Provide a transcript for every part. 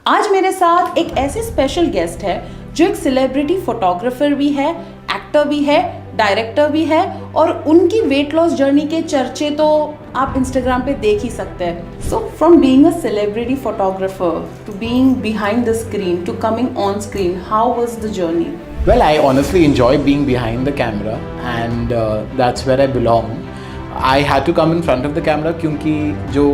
आज मेरे साथ एक ऐसे स्पेशल गेस्ट है जो एक सेलिब्रिटी फोटोग्राफर भी है, एक्टर भी है, डायरेक्टर भी है और उनकी वेट लॉस जर्नी के चर्चे तो आप इंस्टाग्राम पे देख ही सकते हैं। So from being a celebrity photographer to being behind the screen to coming on screen, how was the journey? Well, I honestly enjoy being behind the camera and that's where I belong. I had to come in front of the camera क्योंकि जो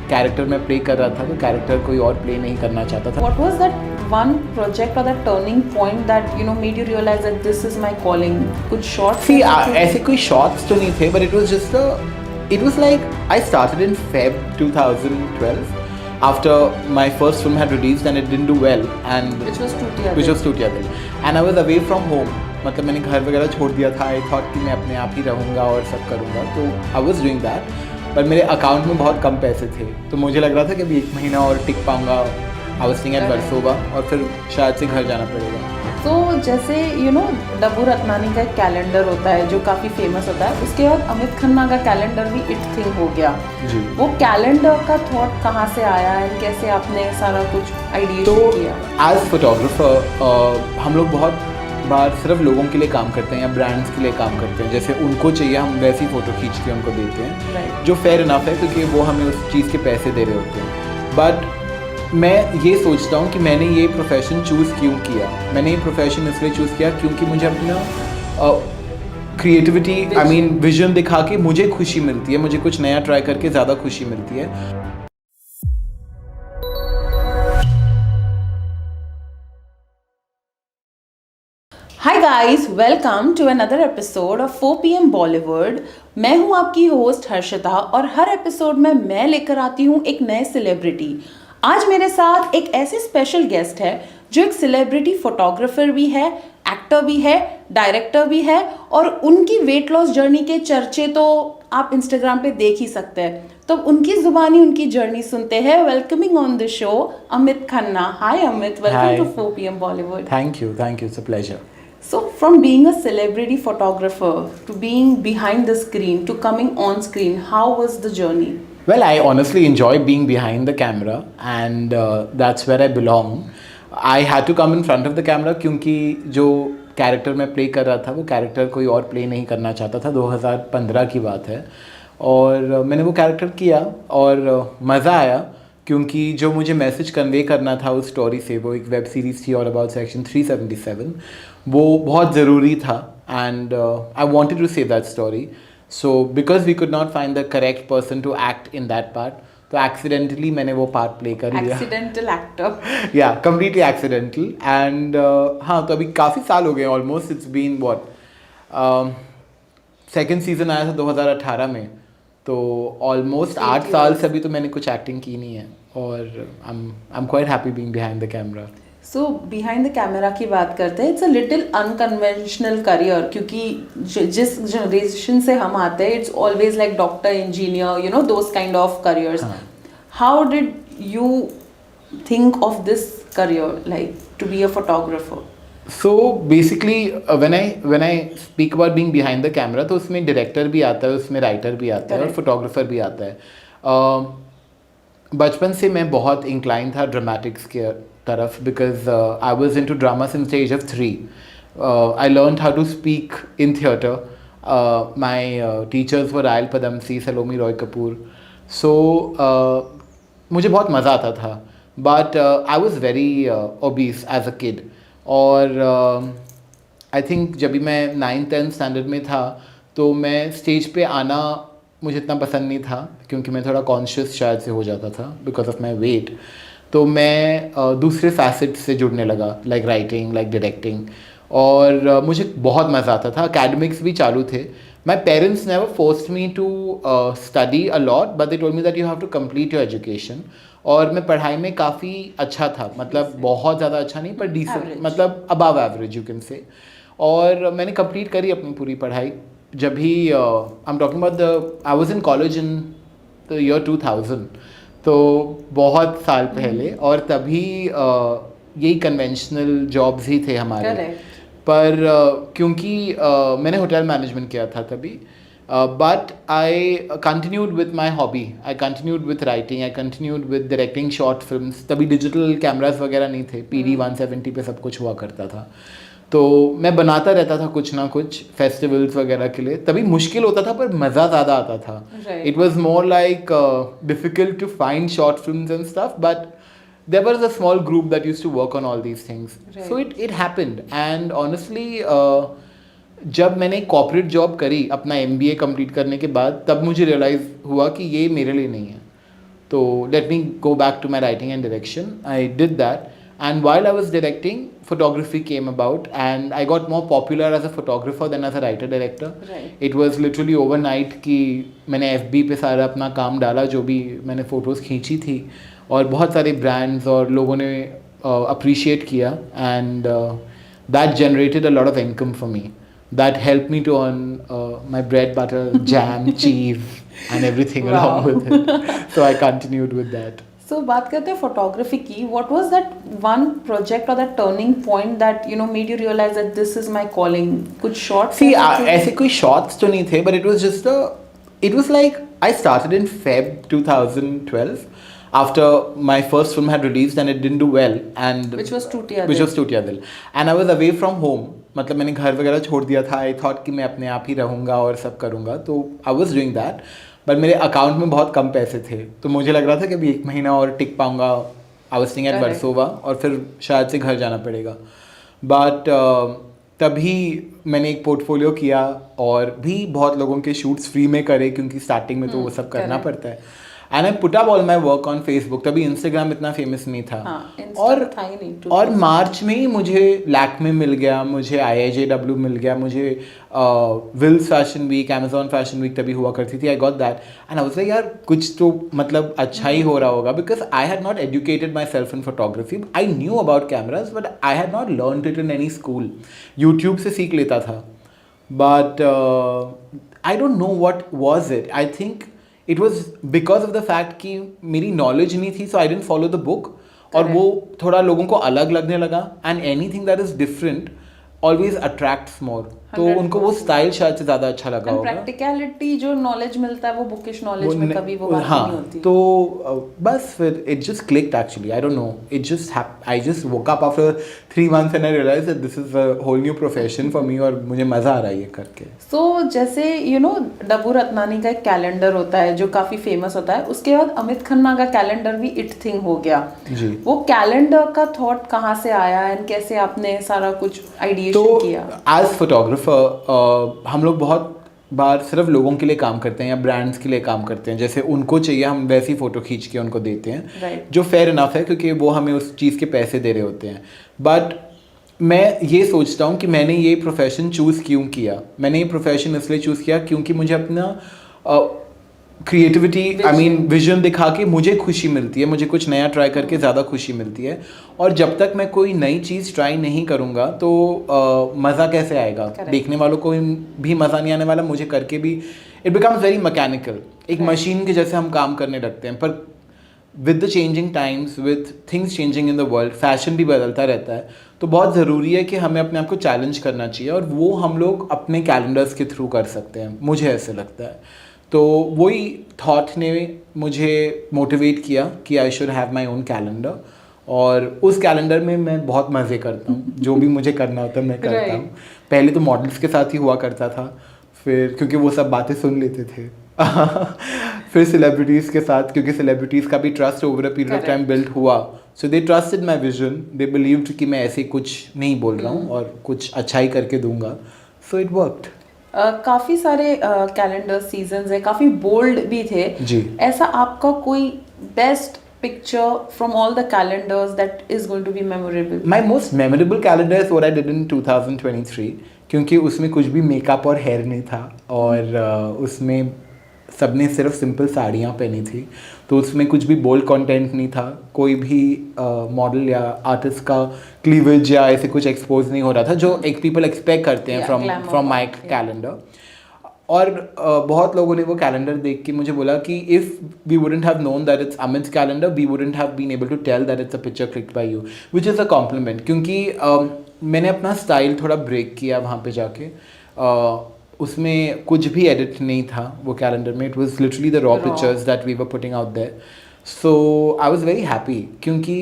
character मैं play कर रहा था वो character कोई और play नहीं करना चाहता था। What was that one project or that turning point that made you realize that this is my calling? कुछ shorts? See, ऐसे कोई शॉर्ट्स तो नहीं थे, but it was like I started in Feb 2012 after my first film had released and it didn't do well and which was Tutiya Dil and I was away from home. मतलब मैंने घर वगैरह छोड़ दिया था। आई थॉट कि मैं अपने आप ही रहूँगा और सब करूँगा, तो आई वॉज डूइंग दैट, पर मेरे अकाउंट में बहुत कम पैसे थे, तो मुझे लग रहा था कि अभी 1 महीना और टिक पाऊँगा। I was staying at Versova और फिर शायद से घर जाना पड़ेगा। तो जैसे डब्बू रत्नानी का एक कैलेंडर होता है जो काफ़ी फेमस होता है, उसके बाद अमित खन्ना का कैलेंडर भी इट थिंग हो गया जी। वो कैलेंडर का थॉट कहाँ से आया एंड कैसे आपने सारा कुछ आइडिया किया? एज फोटोग्राफर हम लोग बहुत बार सिर्फ लोगों के लिए काम करते हैं या ब्रांड्स के लिए काम करते हैं, जैसे उनको चाहिए हम वैसी फ़ोटो खींच के उनको देते हैं, right. जो फेयर इनफ है क्योंकि वो हमें उस चीज़ के पैसे दे रहे होते हैं। बट मैं ये सोचता हूँ कि मैंने ये प्रोफेशन चूज़ क्यों किया। मैंने ये प्रोफेशन इसलिए चूज़ किया क्योंकि मुझे अपना क्रिएटिविटी विजन दिखा के मुझे खुशी मिलती है, मुझे कुछ नया ट्राई करके ज़्यादा खुशी मिलती है। Hi guys, welcome to another episode of 4 PM Bollywood. मैं हूं आपकी होस्ट हर्षिता और हर एपिसोड में मैं लेकर आती हूं एक नए सेलिब्रिटी। आज मेरे साथ एक ऐसे स्पेशल गेस्ट है जो एक सेलिब्रिटी फोटोग्राफर भी है, एक्टर भी है, डायरेक्टर भी है और उनकी वेट लॉस जर्नी के चर्चे तो आप इंस्टाग्राम पे देख ही सकते हैं। तो उनकी जुबानी उनकी जर्नी सुनते हैं। Welcoming on the show Amit Khanna. Hi Amit, welcome to 4 PM Bollywood. Thank you, it's a pleasure. So from being a celebrity photographer to being behind the screen to coming on screen, how was the journey? Well, I honestly enjoy being behind the camera and that's where I belong. I had to come in front of the camera क्योंकि जो character मैं play कर रहा था वो character कोई और play नहीं करना चाहता था। 2015 की बात है और मैंने वो कैरेक्टर किया और मज़ा आया क्योंकि जो मुझे मैसेज कन्वे करना था उस स्टोरी से, वो एक वेब सीरीज़ थी ऑल अबाउट सेक्शन 377, वो बहुत ज़रूरी था and I wanted to say that story. So because we could not find the correct person to act in that part, तो एक्सीडेंटली मैंने वो पार्ट प्ले कर लिया। Accidental actor. या कम्प्लीटली एक्सीडेंटल एंड हाँ, तो अभी काफ़ी साल हो गए, almost it's been what, second season आया था 2018 में, तो ऑलमोस्ट 8 साल से अभी तो मैंने कुछ एक्टिंग की नहीं है और I am quite happy being behind the camera. So behind the camera की बात करते हैं, it's a little unconventional career क्योंकि जिस जनरेशन से हम आते हैं it's always like doctor, engineer, those kind of careers. How did you think of this career, like to be a photographer? So basically when I speak about being behind the camera, तो उसमें director भी आता है, उसमें writer भी आता है और फोटोग्राफर भी आता है। बचपन से मैं बहुत इंक्लाइन था ड्रामेटिक्स के तरफ because I was in to drama since the age of 3. I learn how to speak in theatre. My teachers were royal Padamsee, सलोमी रॉय कपूर. सो मुझे बहुत मज़ा आता था, but I was very obese as a kid और I think जब भी मैं 9th-10th standard में था तो मैं स्टेज पे आना मुझे इतना पसंद नहीं था क्योंकि मैं थोड़ा कॉन्शियस शायद से हो जाता था बिकॉज ऑफ माई वेट. तो मैं दूसरे फैसेट से जुड़ने लगा, लाइक राइटिंग, लाइक डायरेक्टिंग, और मुझे बहुत मज़ा आता था. एकेडमिक्स भी चालू थे. My parents never forced me to study a lot but they told me that you have to complete your education. और मैं पढ़ाई में काफ़ी अच्छा था, मतलब बहुत ज़्यादा अच्छा नहीं पर डिसेंट, मतलब above average you can say. और मैंने कंप्लीट करी अपनी पूरी पढ़ाई. जब भी I am talking about I was in college in the year 2000, तो बहुत साल पहले, और तभी यही कन्वेंशनल जॉब्स ही थे हमारे. पर क्योंकि मैंने होटल मैनेजमेंट किया था तभी, But I continued with my hobby. I continued with writing. I continued with directing short films. तभी डिजिटल कैमरास वगैरह नहीं थे. PD 170 पे सब कुछ हुआ करता था. तो मैं बनाता रहता था कुछ ना कुछ फेस्टिवल्स वगैरह के लिए. तभी मुश्किल होता था पर मज़ा ज़्यादा आता था. It was more like difficult to find short films and stuff, but there was a small group that used to work on all these things. Right. So it happened. And honestly, जब मैंने corporate job करी अपना MBA complete करने के बाद, तब मुझे realise हुआ कि ये मेरे लिए नहीं है. तो let me go back to my writing and direction. I did that, and while I was directing, photography came about, and I got more popular as a photographer than as a writer director. Right. It was literally overnight कि मैंने FB पे सारा अपना काम डाला, जो भी मैंने फ़ोटोज़ खींची थी, और बहुत सारे ब्रांड्स और लोगों ने अप्रिशिएट किया, and that generated a lot of income for me. That helped me to earn my bread, butter, jam, cheese, and everything along with it. So I continued with that. So बात करते हैं photography की. What was that one project or that turning point that made you realize that this is my calling? कुछ shorts? See, ऐसे कोई shorts तो नहीं थे, but it was just it was like I started in Feb 2012. After my first film had released and it didn't do well, and Which was Tutiya Dil, and I was away from home. मतलब मैंने घर वगैरह छोड़ दिया था. I thought कि मैं अपने आप ही रहूँगा और सब करूँगा, तो I was doing that. but मेरे अकाउंट में बहुत कम पैसे थे, तो मुझे लग रहा था कि अभी 1 महीना और टिक पाऊँगा. I was staying at Versova, और फिर शायद से घर जाना पड़ेगा. बट तभी मैंने एक पोर्टफोलियो किया, और भी बहुत लोगों के शूट्स फ्री में करे, क्योंकि स्टार्टिंग में तो वो सब करना पड़ता है. And I put up all my work on Facebook. तभी इंस्टाग्राम इतना फेमस नहीं था. और मार्च में ही मुझे लैक्मे मिल गया, मुझे IIJW मिल गया, मुझे Wills fashion week, Amazon fashion week तभी हुआ करती थी. I got that, and I was like यार कुछ तो मतलब अच्छा ही हो रहा होगा, because I had not educated myself in photography. I knew about cameras, but I had not learn it in any school. YouTube से सीख लेता था, but I don't know what was it. I think it was because of the fact कि मेरी knowledge नहीं थी, so I didn't follow the book. और वो थोड़ा लोगों को अलग लगने लगा, and anything that is different always attracts more. तो उनको वो स्टाइल शायद से ज़्यादा अच्छा लगा होगा. प्रैक्टिकलिटी जो नॉलेज मिलता है वो बुकिश नॉलेज में कभी वो बात नहीं होती. तो बस फिर it just clicked actually. I don't know. It just I just woke up after 3 months and I realized that this is a whole new profession for me, और मुझे मज़ा आ रहा है ये करके. So जैसे डब्बू रत्नानी का एक कैलेंडर होता है जो काफ़ी फेमस होता है, उसके बाद अमित खन्ना का कैलेंडर भी इट थिंग हो गया जी. वो कैलेंडर का थॉट कहाँ से आया, एंड कैसे आपने सारा कुछ आइडिएशन किया? एज फोटोग्राफर हम लोग बहुत बार सिर्फ लोगों के लिए काम करते हैं या ब्रांड्स के लिए काम करते हैं. जैसे उनको चाहिए हम वैसी फ़ोटो खींच के उनको देते हैं, right. जो फेयर इनफ है, क्योंकि वो हमें उस चीज़ के पैसे दे रहे होते हैं. बट मैं ये सोचता हूँ कि मैंने ये प्रोफेशन चूज़ क्यों किया. मैंने ये प्रोफेशन इसलिए चूज़ किया क्योंकि मुझे अपना क्रिएटिविटी विजन दिखा के मुझे खुशी मिलती है. मुझे कुछ नया ट्राई करके ज़्यादा खुशी मिलती है, और जब तक मैं कोई नई चीज़ ट्राई नहीं करूँगा तो मज़ा कैसे आएगा? देखने वालों को भी मज़ा नहीं आने वाला, मुझे करके भी इट बिकम्स वेरी मैकेनिकल. एक मशीन के जैसे हम काम करने लगते हैं. पर with the changing times, with things changing in the world, fashion भी बदलता रहता है, तो बहुत ज़रूरी है कि हमें अपने आप को चैलेंज करना चाहिए, और वो हम लोग अपने कैलेंडर्स के थ्रू कर सकते हैं, मुझे ऐसे लगता है. तो वही थॉट ने मुझे मोटिवेट किया कि I should have my own calendar, और उस कैलेंडर में मैं बहुत मज़े करता हूँ. जो भी मुझे करना होता है मैं करता हूँ. पहले तो मॉडल्स के साथ ही हुआ करता था, फिर क्योंकि वो सब बातें सुन लेते थे. फिर सेलिब्रिटीज़ के साथ, क्योंकि सेलिब्रिटीज़ का भी trust over a period of time build हुआ. So they trusted my vision, they believed कि मैं ऐसे कुछ नहीं बोल रहा हूँ और कुछ अच्छा ही करके दूंगा. So it worked. काफ़ी सारे कैलेंडर सीजन्स है, काफ़ी बोल्ड भी थे जी. ऐसा आपका कोई best picture from all the calendars that is going to be memorable? My most memorable calendar is what I did in 2023, क्योंकि उसमें कुछ भी मेकअप और हेयर नहीं था, और उसमें सबने सिर्फ सिंपल साड़ियाँ पहनी थी, तो उसमें कुछ भी बोल्ड कंटेंट नहीं था. कोई भी मॉडल या आर्टिस्ट का क्लीवेज या ऐसे कुछ एक्सपोज नहीं हो रहा था, जो एक पीपल एक्सपेक्ट करते हैं फ्रॉम माई कैलेंडर. और बहुत लोगों ने वो कैलेंडर देख के मुझे बोला कि if we wouldn't have known that it's Amit's calendar, we wouldn't have been able to tell that it's a picture clicked by you, which is a compliment. क्योंकि मैंने अपना स्टाइल थोड़ा ब्रेक किया वहाँ पे जाके. उसमें कुछ भी एडिट नहीं था वो कैलेंडर में. It was literally the raw Raw. Pictures that we were putting out there. So I was very happy क्योंकि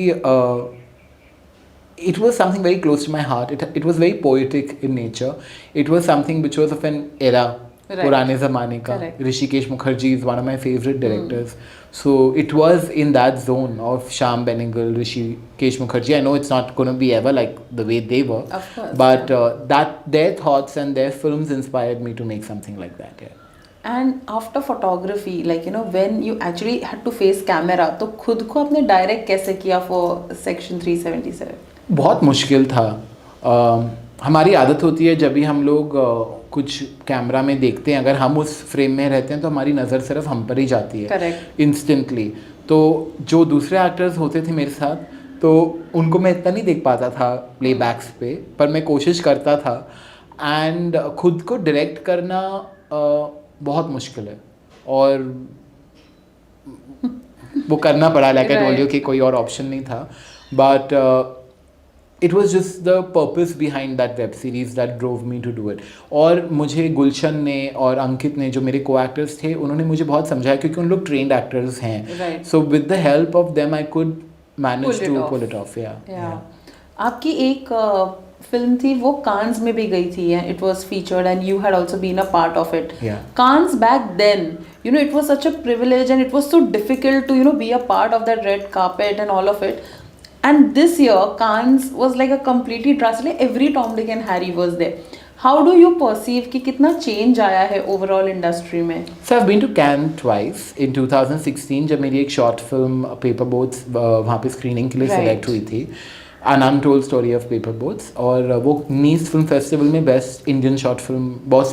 it was something very close to my heart. It was very poetic in nature. It was something which was of an era. Right. पुराने ज़माने का. Correct. Rishikesh Mukherjee is one of my favorite directors. So it was in that zone of Shyam Benegal, Rishikesh Mukherjee. I know it's not going to be ever like the way they were. Of course, But that their thoughts and their films inspired me to make something like that. Yeah. And after photography, like you know, when you actually had to face camera, तो खुद को आपने direct कैसे किया for Section 377? बहुत मुश्किल था. हमारी आदत होती है जब भी हम लोग कुछ कैमरा में देखते हैं, अगर हम उस फ्रेम में रहते हैं तो हमारी नज़र सिर्फ हम पर ही जाती है. Correct. इंस्टेंटली. तो जो दूसरे एक्टर्स होते थे मेरे साथ, तो उनको मैं इतना नहीं देख पाता था प्लेबैक्स पे, पर मैं कोशिश करता था. एंड खुद को डायरेक्ट करना बहुत मुश्किल है, और वो करना पड़ा. लाइक आई टोल्ड यू कि कोई और ऑप्शन नहीं था. But it was just the purpose behind that web series that drove me to do it. और मुझे गुलशन ने और अंकित ने, जो मेरे को एक्टर्स थे, उन्होंने मुझे बहुत समझाया क्योंकि उन लोग ट्रेंड एक्टर्स हैं. Right. So with the help of them I could manage to pull it off. Yeah. आपकी एक फिल्म थी, वो कांस में भी गई थी, it was featured and you had also been a part of it. Yeah. Cannes back then, you know, it was such a privilege and it was so difficult to, you know, be a part of that red carpet and all of it. And this year, Cannes was like a completely drastic. Every Tom, Dick and Harry was there. How do you perceive कि कितना change आया है overall industry में? So I've been to Cannes twice. In 2016 जब मेरी एक short film Paper Boats वहाँ पे screening के लिए select हुई थी, An Untold Story of Paper Boats, और वो नीस फिल्म फेस्टिवल में best Indian short film,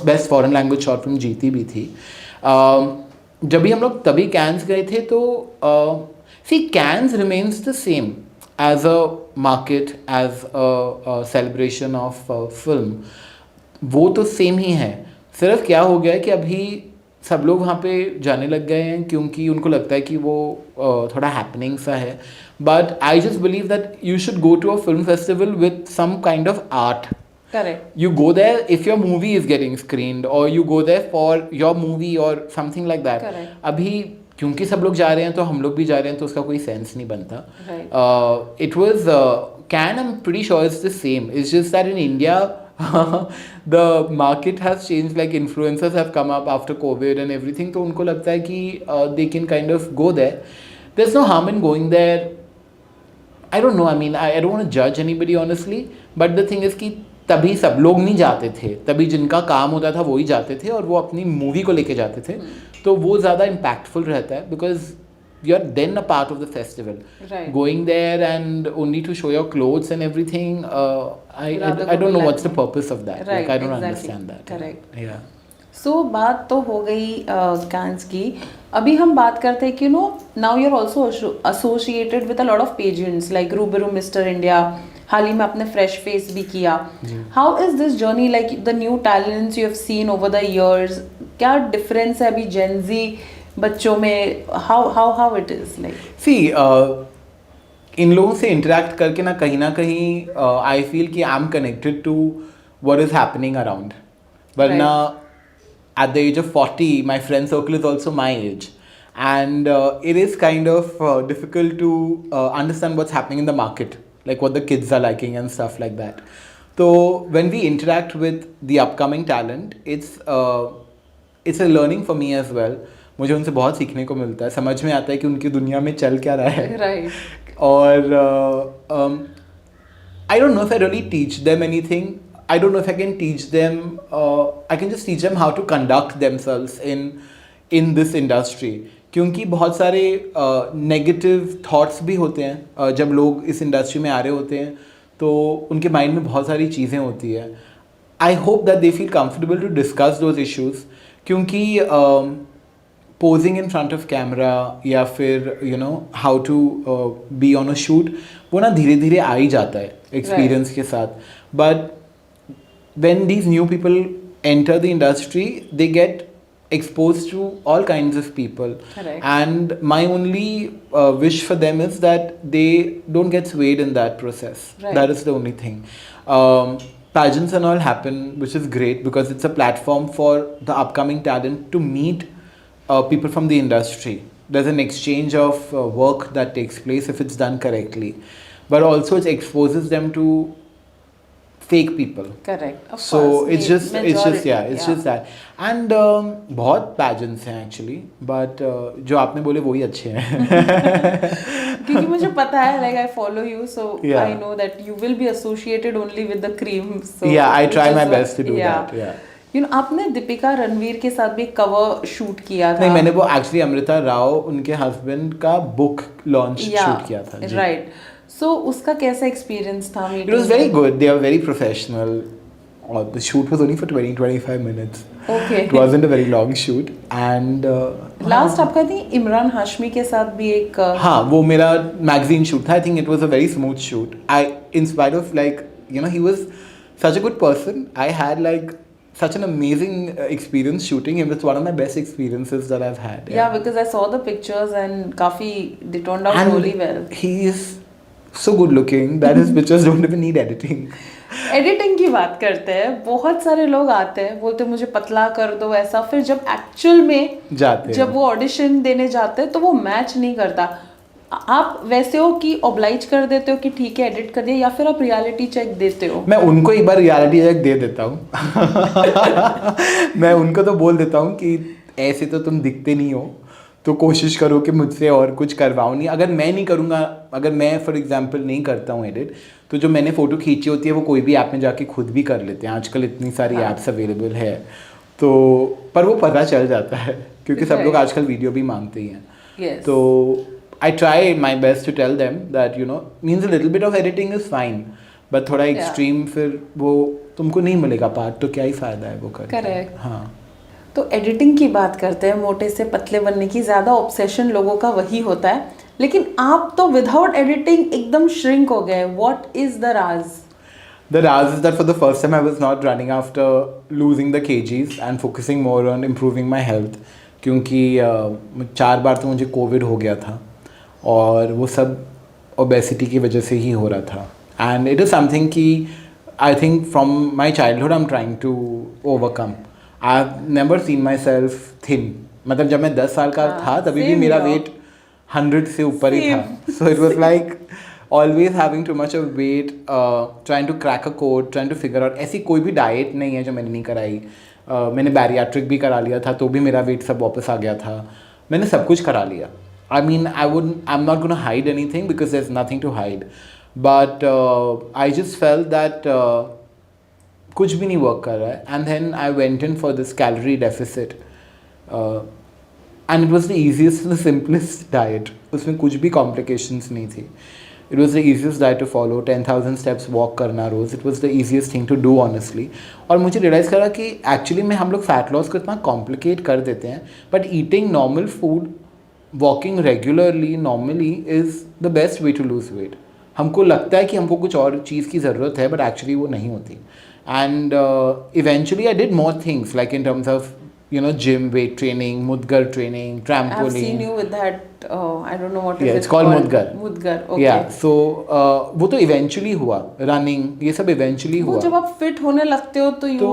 best foreign language short film जीती भी थी. जब भी हम लोग तभी कैंस गए थे, तो see Cannes remains the same as a market, as a celebration of film. वो तो सेम ही है. सिर्फ क्या हो गया है कि अभी सब लोग वहाँ पे जाने लग गए हैं क्योंकि उनको लगता है कि वो थोड़ा हैपनिंग सा है. But I just believe that you should go to a film festival with some kind of art. Correct. You go there if your movie is getting screened, or you go there for your movie or something like that. Correct. अभी क्योंकि सब लोग जा रहे हैं तो हम लोग भी जा रहे हैं, तो उसका कोई सेंस नहीं बनता. It was Cannes, I'm pretty sure it's the same. It's just that in India the market has changed. Like influencers have come up after COVID and everything, तो उनको लगता है कि they can kind of go there. There's no harm in going there. I don't know, I mean I don't want to judge anybody honestly, but the thing is कि तभी सब लोग नहीं जाते थे. तभी जिनका काम होता था वो ही जाते थे, और वो अपनी मूवी को लेके जाते थे. तो वो ज़्यादा इम्पैक्टफुल रहता है because you are then a part of the festival. Going there and only to show your clothes and everything, I don't know what's the purpose of that. Like I don't understand that. Correct. Yeah so बात तो हो गई cans की. अभी हम बात करते हैं कि you know now you are also associated with a lot of pageants like Rubaru mister India. हाल ही में आपने फ्रेश फेस भी किया. How is this journey, like the new talents you have seen over the years, क्या difference है अभी Gen Z बच्चों में? How it is like? See इन लोगों से इंटरेक्ट करके ना कहीं आई फील कि I am connected to what is happening around. वरना at the age of 40 my friend circle is also my age, and it is kind of difficult to understand what's happening in the market, like what the kids are liking and stuff like that. So when we interact with the upcoming talent, it's a learning for me as well. मुझे उनसे बहुत सीखने को मिलता है. समझ में आता है कि उनकी दुनिया में चल क्या रहा है. Right. और I don't know if I really teach them anything. I don't know if I can teach them. I can just teach them how to conduct themselves in this industry. क्योंकि बहुत सारे नेगेटिव थॉट्स भी होते हैं जब लोग इस industry में आ रहे होते हैं, तो उनके माइंड में बहुत सारी चीज़ें होती है. I hope that they feel comfortable to discuss those issues. क्योंकि posing in front of camera या फिर you know how to be on a shoot, वो ना धीरे धीरे आ ही जाता है एक्सपीरियंस के साथ. But when these new people enter the industry, they get exposed to all kinds of people. Correct. And my only wish for them is that they don't get swayed in that process. Right. That is the only thing. pageants and all happen, which is great because it's a platform for the upcoming talent to meet people from the industry. There's an exchange of work that takes place if it's done correctly, but also it exposes them to fake people. Correct. Of So course. it's just Majority, it's just that. And बहुत pageants हैं actually, but जो आपने बोले वही अच्छे हैं. क्योंकि मुझे पता है, like I follow you, so Yeah. I know that you will be associated only with the cream. So Yeah, I which try is my what- best to do that. Yeah. You know, आपने दीपिका रणवीर के साथ भी cover shoot किया था. नहीं, मैंने वो actually Amrita Rao उनके हस्बैंड का बुक लॉन्च शूट किया था. राइट. सो उसका कैसा एक्सपीरियंस था? It was very good. They are very professional. The shoot was only for 20-25 minutes. Okay. It wasn't a very long shoot. And last आपका थी इमरान हाशमी के साथ भी एक हाँ, वो मेरा मैगजीन शूट था. I think it was a very smooth shoot. In spite of like, you know, he was such a good person. I had like such an amazing experience shooting him. It's one of my best experiences that I've had. Yeah, because I saw the pictures and काफी they turned out And really well. he is so good looking that his pictures don't even need editing. Editing की बात करते हैं, बहुत सारे लोग आते हैं बोलते हैं मुझे पतला कर दो ऐसा, फिर जब एक्चुअल में जाते जब वो ऑडिशन देने जाते हैं तो वो मैच नहीं करता. आप वैसे हो कि ऑब्लाइज कर देते हो कि ठीक है एडिट कर दिया, या फिर आप रियलिटी चेक देते हो? मैं उनको एक बार रियलिटी चेक दे देता हूँ. मैं उनको तो बोल देता हूँ कि ऐसे तो तुम दिखते नहीं हो, तो कोशिश करो कि मुझसे और कुछ करवाओ नहीं. अगर मैं नहीं करूँगा, अगर मैं फॉर एग्जांपल नहीं करता हूँ एडिट, तो जो मैंने फ़ोटो खींची होती है वो कोई भी ऐप में जाके खुद भी कर लेते हैं. आजकल इतनी सारी ऐप्स अवेलेबल है, तो पर वो पता चल जाता है क्योंकि सब लोग आजकल वीडियो भी मांगते ही हैं. Yes. तो I try my best to tell them that, you know, means a little bit of editing is fine, but थोड़ा extreme फिर वो तुमको नहीं मिलेगा पार्ट, तो क्या ही फ़ायदा है वो करके. Correct. हाँ. तो एडिटिंग की बात करते हैं, मोटे से पतले बनने की ज़्यादा ऑब्सेशन लोगों का वही होता है, लेकिन आप तो विदाउट एडिटिंग एकदम श्रिंक हो गए. What is the Raj? The Raz is that for the first time I was not running after losing the kgs and focusing more on improving my health, क्योंकि 4 बार तो मुझे कोविड हो गया था और वो सब ओबेसिटी की वजह से ही हो रहा था. एंड इट इज़ समथिंग कि I think from my childhood I am trying to overcome. I have never seen myself thin. मतलब जब मैं 10 साल का था तभी भी मेरा वेट 100 से ऊपर ही था. So it was like always having too much of weight, trying to crack a code, trying to figure out. ऐसी कोई भी डाइट नहीं है जो मैंने नहीं कराई. मैंने बैरियाट्रिक भी करा लिया था तो भी मेरा वेट सब वापस आ गया था. मैंने सब कुछ करा लिया. I mean, I'm not going to hide anything because there's nothing to hide. But I just felt that कुछ भी नहीं वर्क कर रहा है. And then I went in for this calorie deficit. And it was the easiest and the simplest diet. उसमें कुछ भी complications नहीं थी. It was the easiest diet to follow. 10,000 steps walk करना रोज़. It was the easiest thing to do honestly. और मुझे realize करा कि actually में हम लोग fat loss को इतना complicate कर देते हैं. But eating normal food, walking regularly, normally is the best way to lose weight. हमको लगता है कि हमको कुछ और चीज़ की ज़रूरत है, but actually वो नहीं होती. And eventually I did more things like in terms of, you know, gym, weight training, Mudgar training, trampoline. I've seen you with that. I don't know what is Yeah, it it's called Mudgar. Mudgar. Okay. Yeah, so वो तो eventually हुआ. Running, ये सब eventually वो हुआ. जब आप fit होने लगते हो तो तो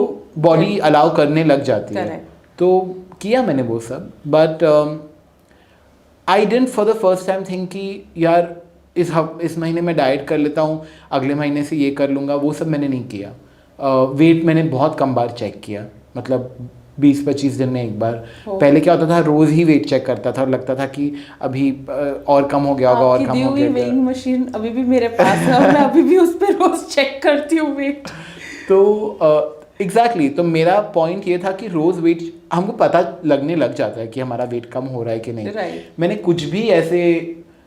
बॉडी अलाउ करने लग जाती है. Correct. तो किया मैंने वो सब. But I didn't for the first time think कि यार इस महीने में डाइट कर लेता हूँ, अगले महीने से ये कर लूँगा. वो सब मैंने नहीं किया. वेट मैंने बहुत कम बार चेक किया, मतलब 20-25 दिन में एक बार. पहले क्या होता था, रोज़ ही वेट चेक करता था और लगता था कि अभी और कम हो गया होगा और कम हो गया. वेइंग मशीन अभी भी मेरे पास है और मैं अभी भी उस पर रोज चेक करती हूँ वेट. तो एग्जैक्टली तो मेरा पॉइंट ये था कि रोज़ वेट हमको पता लगने लग जाता है कि हमारा वेट कम हो रहा है कि नहीं. मैंने कुछ भी ऐसे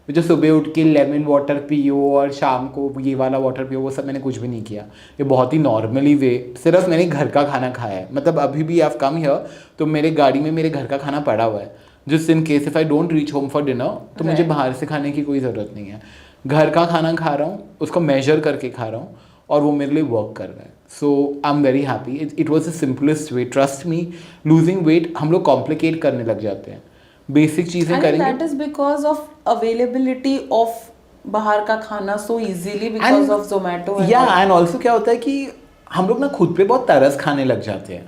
जो सुबह उठ के लेमन वाटर पियो और शाम को ये वाला वाटर पियो, वो सब मैंने कुछ भी नहीं किया. ये बहुत ही नॉर्मली वे, सिर्फ मैंने घर का खाना खाया है. मतलब अभी भी आप कम हियर तो मेरे गाड़ी में मेरे घर का खाना पड़ा हुआ है. जिस in case if I don't reach home for dinner तो मुझे बाहर से खाने की कोई ज़रूरत नहीं है. घर का खाना खा रहा हूँ, उसको मेजर करके खा रहा हूँ और वो मेरे लिए वर्क कर रहा है. So I am very happy. It was the simplest way. Trust me, losing weight हम लोग कॉम्प्लिकेट करने लग जाते हैं. बेसिक चीज़ें करेंगे. That is because of availability of बाहर का खाना so easily because of Zomato. या एंड ऑल्सो क्या होता है कि हम लोग ना खुद पे बहुत तरस खाने लग जाते हैं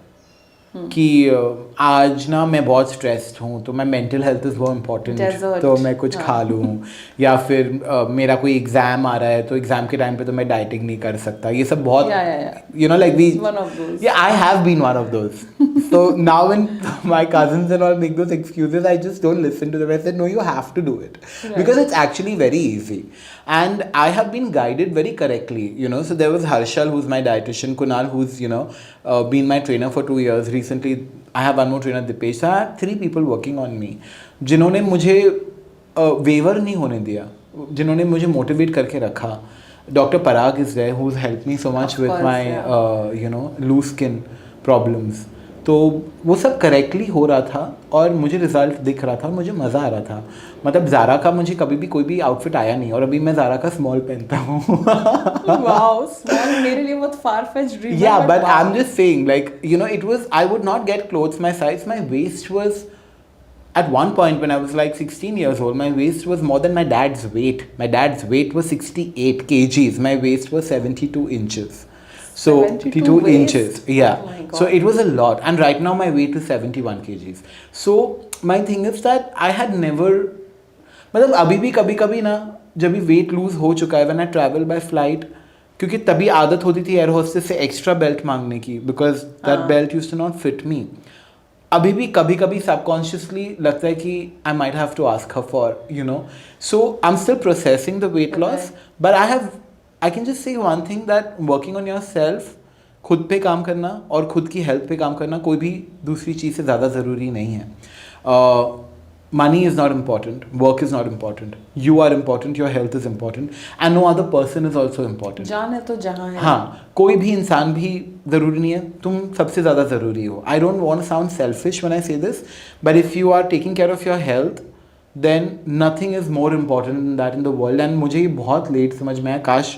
कि आज ना मैं बहुत स्ट्रेस्ड हूँ तो मैं मेंटल हेल्थ इज़ बहुत इम्पोर्टेंट, Dessert, तो मैं कुछ खा लूँ, या फिर मेरा कोई एग्ज़ाम आ रहा है तो एग्ज़ाम के टाइम पे तो मैं डाइटिंग नहीं कर सकता. ये सब बहुत Yeah. You know like we One of those. Yeah, I have been one of those. So now when my cousins and all make those excuses, I just don't listen to them. I said, no, you have to do it. Right. Because it's actually very easy. And I have been guided very correctly, you know. So there was Harshal, who's my dietitian, Kunal, who's, you know, been my trainer for 2 years. Recently, I have one more trainer, Dipesh. So I have 3 people working on me. जिन्होंने मुझे waiver नहीं होने दिया, जिन्होंने मुझे motivate करके रखा. Dr. Parag is there, who's helped me so much Of with course, my, yeah. you know, loose skin problems. तो वो सब करेक्टली हो रहा था और मुझे रिजल्ट दिख रहा था और मुझे मज़ा आ रहा था. मतलब ज़ारा का मुझे कभी भी कोई भी आउटफिट आया नहीं और अभी मैं ज़ारा का स्मॉल पहनता हूँ. Wow, small मेरे लिए बहुत far-fetched dream है, Yeah, but wow. I'm just saying, like, you know, it was, I would not get clothes my size. My waist was, at one point when I was like 16 years old, my waist was more than my dad's weight. My dad's weight was 68 kgs. My waist was 72 inches. So 72 waist? inches. Yeah. Oh my God. So it was a lot. And right now my weight is 71 kgs. So my thing is that I had never, मतलब अभी भी कभी कभी ना जब भी weight lose हो चुका है when I travel by flight, क्योंकि तभी आदत होती थी एयर होस्टेस से एक्स्ट्रा बेल्ट मांगने की, because that belt used to not fit me. अभी भी कभी कभी सबकॉन्शियसली लगता है कि I might have to ask her for, you know. So I am still processing the weight loss, but I can just say one thing, that working on yourself, खुद पे काम करना और खुद की हेल्थ पे काम करना कोई भी दूसरी चीज़ से ज़्यादा ज़रूरी नहीं है. Money is not important, work is not important, you are important, your health is important, and no other person is also important. जान है तो जहाँ है. हाँ, कोई भी इंसान भी ज़रूरी नहीं है, तुम सबसे ज़्यादा ज़रूरी हो. I don't want to sound selfish when I say this, but if you are taking care of your health, then nothing is more important than that in the world. And मुझे ये बहुत लेट समझ में आया, काश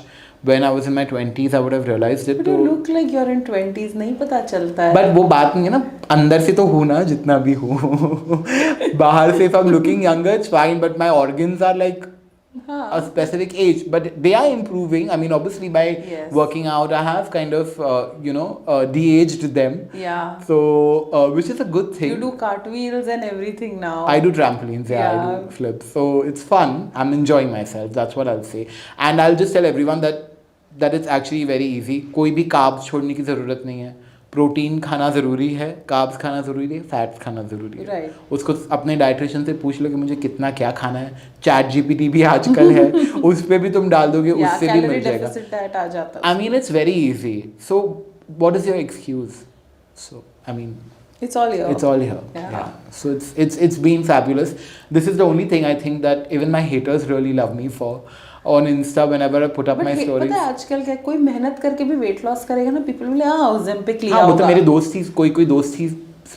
when I was in my 20s I would have realized it. But you look like you're in 20s, नहीं पता चलता है. बट वो बात नहीं है ना, अंदर से तो हूँ ना जितना भी हूँ. बाहर से if I'm looking younger it's fine, but my organs are like a specific age, but they are improving. I mean, obviously by working out I have kind of you know, de-aged them. Yeah. So which is a good thing. You do cartwheels and everything now. I do trampolines, yeah, I do flips. So it's fun. I'm enjoying myself. That's what I'll say. And I'll just tell everyone that it's actually very easy. कोई भी carbs छोड़ने की ज़रूरत नहीं है. Protein खाना ज़रूरी है, कार्ब्स खाना ज़रूरी है, फैट्स खाना ज़रूरी है. Right. उसको अपने डाइटिशियन से पूछ लो कि मुझे कितना क्या खाना है. चैट जीपीटी भी आजकल है, उस पर भी तुम डाल दोगे, उससे भी मिल जाएगा. Diet आ जाता है. I mean, it's very easy. So what is your excuse? So I mean, it's all here. It's all here. Yeah. So it's been fabulous. This is the only thing I think that even my haters really love me for. On Insta, whenever I put up my stories. पता है आजकल क्या, कोई मेहनत करके भी weight loss करेगा ना, पीपल बोले ओज़ेम्पिक लिया होगा. होगा. वो तो मेरे दोस्त ही, कोई दोस्त ही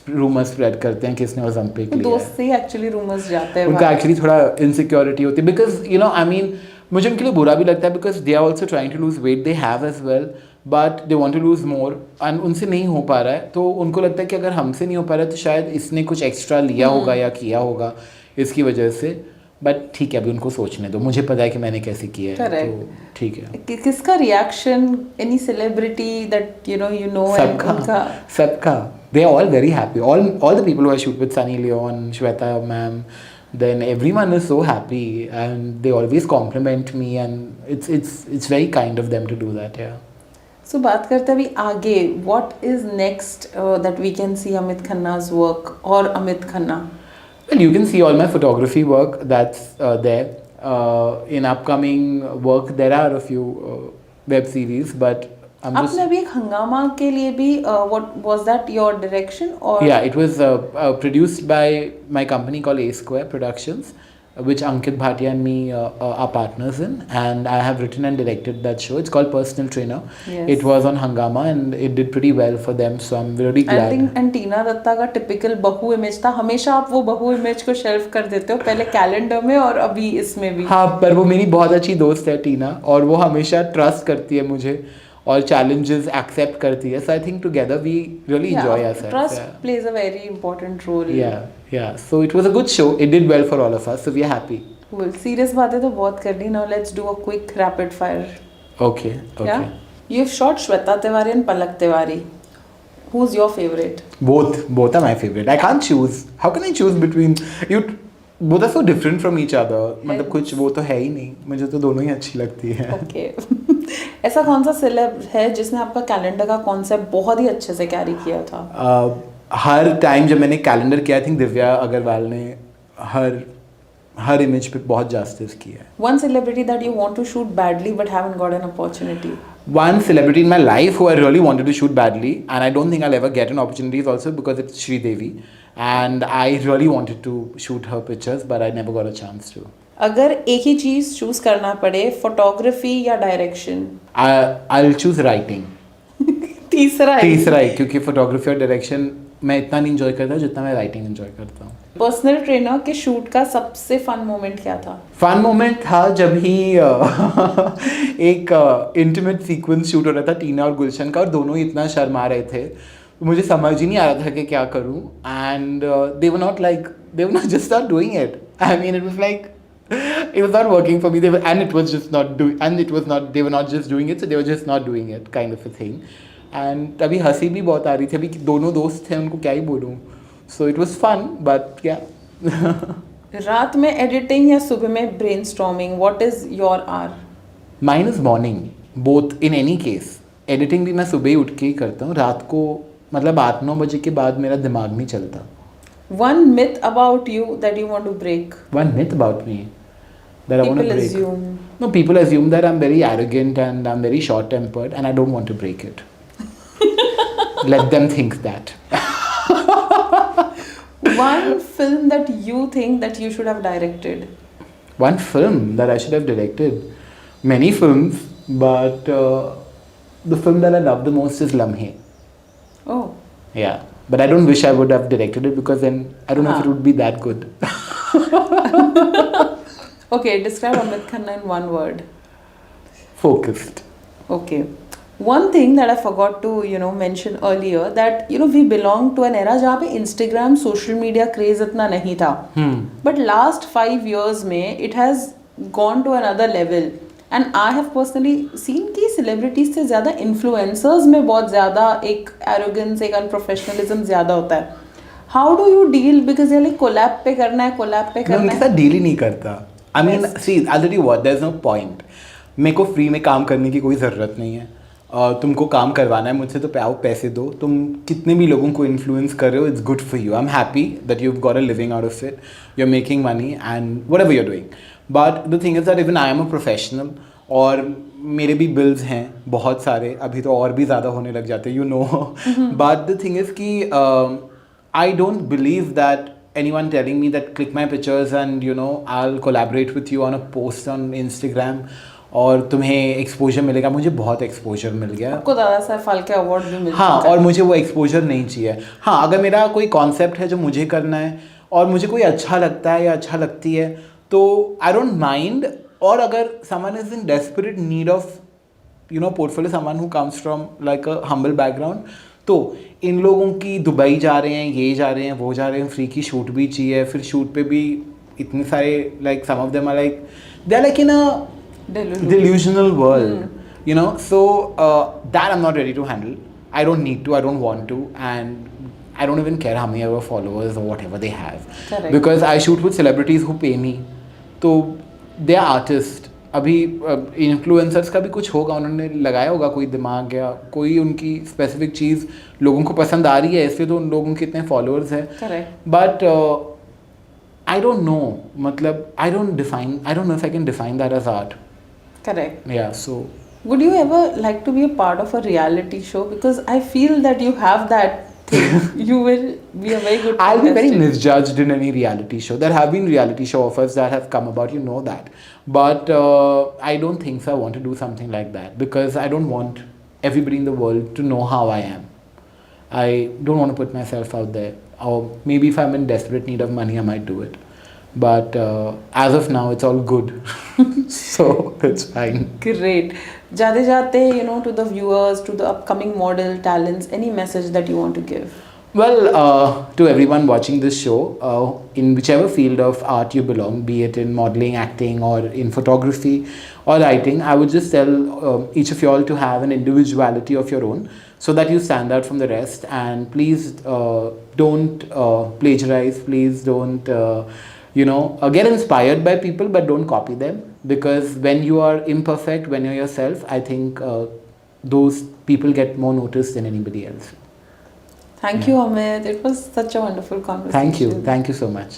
रूमर्स स्प्रेड करते हैं कि इसने ओज़ेम्पिक लिया है. दोस्त से ही एक्चुअली रूमर्स जाते हैं. उनका एक्चुअली थोड़ा इनसिक्योरिटी होती है, because you know, I mean, मुझे उनके लिए बुरा भी लगता है, because they are also trying to lose weight, they have as well, but they want to lose more, and उनसे नहीं हो पा रहा है, तो उनको लगता है कि अगर हमसे नहीं हो पा रहा है तो शायद इसने कुछ एक्स्ट्रा लिया होगा या किया होगा इसकी वजह से. बट ठीक है, अभी उनको सोचने दो, मुझे पता है कि मैंने कैसे किया है, तो ठीक है. किसका reaction, any celebrity that you know? सबका they are all very happy, all the people who I shoot with, Sunny Leon, Shweta ma'am, then everyone is so happy and they always compliment me, and it's very kind of them to do that. Yeah. So बात करते हैं अभी आगे, what is next that we can see Amit Khanna's work or Amit Khanna? Well, you can see all my photography work that's there. In upcoming work, there are a few web series, but I'm just. आपने अभी एक हंगामा के लिए भी what was that your direction or? Yeah, it was produced by my company called A Square Productions, which Ankit Bhatia and me are partners in, and I have written and directed that show. It's called Personal Trainer. Yes. It was on Hangama and it did pretty well for them, so I'm really glad. I think and टीना दत्ता का typical बहू image था, हमेशा आप वो बहू image को shelf कर देते हो, पहले कैलेंडर में और अभी इसमें भी. हाँ, पर वो मेरी बहुत अच्छी दोस्त है टीना, और वो हमेशा ट्रस्ट करती है मुझे और challenges accept करती है, so I think together we really enjoy ourselves. Trust plays a very important role. Yeah. So it was a good show. It did well for all of us, so we are happy. Cool. Serious बातें तो बहुत कर ली. Now let's do a quick rapid fire. Okay. Yeah? You've shot Shweta Tiwari and Palak Tiwari. Who's your favorite? Both are my favorite. I can't choose. How can I choose between you? Both are so different from each other. मतलब कुछ वो तो है ही नहीं. मुझे तो दोनों ही अच्छी लगती है. Okay. ऐसा कौन सा सेलेब है जिसने आपका कैलेंडर का कॉन्सेप्ट बहुत ही अच्छे से कैरी किया था? हर टाइम जब मैंने कैलेंडर किया, आई थिंक दिव्या अग्रवाल ने हर इमेज पे बहुत जस्टिस किया है. One celebrity that you want to shoot badly but haven't got an opportunity. One celebrity in my life who I really wanted to shoot badly, and I don't think I'll ever get an opportunity is also because it's Sri Devi, and I really wanted to shoot her pictures, but I never got a chance to. अगर एक ही चीज choose करना पड़े, photography या direction? I'll choose writing. तीसरा ही, क्योंकि photography और direction मैं इतना नहीं enjoy करता जितना मैं राइटिंग enjoy करता हूँ. पर्सनल ट्रेनर के शूट का सबसे फन मोमेंट क्या था? फन मोमेंट था जब ही एक इंटीमेट सीक्वेंस शूट हो रहा था टीना और गुलशन का, और दोनों ही इतना शर्मा रहे थे, मुझे समझ ही नहीं आ रहा था कि क्या करूं, and they were not just not doing it. I mean it was like it was not working for me, they were just doing it, so they were just not doing it kind of a thing. And तभी हंसी भी बहुत आ रही थी, अभी दोनों दोस्त थे, उनको क्या ही बोलूं. So it was fun, but yeah. रात में एडिटिंग या सुबह में brainstorming, what is your hour? Mine is morning, both in any case. Editing भी मैं सुबह ही उठ के ही करता हूँ, रात को मतलब 8-9 बजे के बाद मेरा दिमाग नहीं चलता. One myth about you that you want to break. One myth about me that I want to People break. assume. No, people assume that I'm very arrogant and I'm very short-tempered, and I don't want to break it. Let them think that. One film that you think that you should have directed. One film that I should have directed. Many films, but the film that I love the most is Lamhe. Oh. Yeah, but I don't wish I would have directed it because then I don't know if it would be that good. Okay, describe Amit Khanna in one word. Focused. Okay. One thing that I forgot to mention earlier, that we belong to an era जहाँ पे Instagram social media craze इतना नहीं था. But last 5 years में it has gone to another level. And I have personally seen कि celebrities से ज़्यादा influencers में बहुत ज़्यादा एक arrogance, एक unprofessionalism ज़्यादा होता है. How do you deal? Because ये like collab पे करना है. मैं उनके साथ deal ही नहीं करता. I mean, see, I'll tell you what, there's no point. मेरे को free में काम करने की कोई ज़रूरत नहीं है. तुमको काम करवाना है मुझसे तो आओ पैसे दो. तुम कितने भी लोगों को इन्फ्लुएंस कर रहे हो, it's good for you. I am happy that you have got a living out of it, you are making money and whatever you are doing. But the thing is that even I am a professional, और मेरे भी bills हैं बहुत सारे, अभी तो और भी ज़्यादा होने लग जाते, you know. But the thing is कि I don't believe that anyone telling me that click my pictures and I'll collaborate with you on a post on Instagram और तुम्हें एक्सपोजर मिलेगा. मुझे बहुत एक्सपोजर मिल गया, आपको दादा साहब फाल्के अवार्ड भी मिल हाँ, और मुझे वो एक्सपोजर नहीं चाहिए. हाँ, अगर मेरा कोई कॉन्सेप्ट है जो मुझे करना है और मुझे कोई अच्छा लगता है या अच्छा लगती है तो आई डोंट माइंड. और अगर someone is in desperate need of portfolio, someone who comes from like a humble background, तो इन लोगों की दुबई जा रहे हैं, ये जा रहे हैं, वो जा रहे हैं, फ्री की शूट भी चाहिए, फिर शूट पे भी इतने सारे like some of them are like they are like in a delusional world, so that I'm not ready to handle. I don't need to, I don't want to, and I don't even care how many ever followers or whatever they have. Correct. Because I shoot with celebrities who pay me, so they are artists. अभी influencers का भी कुछ होगा, उन्होंने लगाया होगा कोई दिमाग या कोई उनकी स्पेसिफिक चीज़ लोगों को पसंद आ रही है, इसलिए तो उन लोगों के इतने फॉलोअर्स हैं. बट आई डोंट नो, मतलब I don't know if I can define that as art. Correct. Yeah, so would you ever like to be a part of a reality show? Because I feel that you have that thing. You will be a very good I'll be very contestant. misjudged in any reality show. There have been reality show offers that have come about, you know that. But I don't think so. I want to do something like that because I don't want everybody in the world to know how I am. I don't want to put myself out there. Or maybe if I'm in desperate need of money, I might do it. But as of now, it's all good. So it's fine. Great. जाते जाते to the viewers, to the upcoming model talents, any message that you want to give? Well, to everyone watching this show, in whichever field of art you belong, be it in modeling, acting, or in photography or writing, I would just tell each of you all to have an individuality of your own so that you stand out from the rest. And please don't plagiarize. Please don't, get inspired by people, but don't copy them. Because when you are imperfect, when you're yourself, I think those people get more notice than anybody else. Thank you, Amit. It was such a wonderful conversation. Thank you. Thank you so much.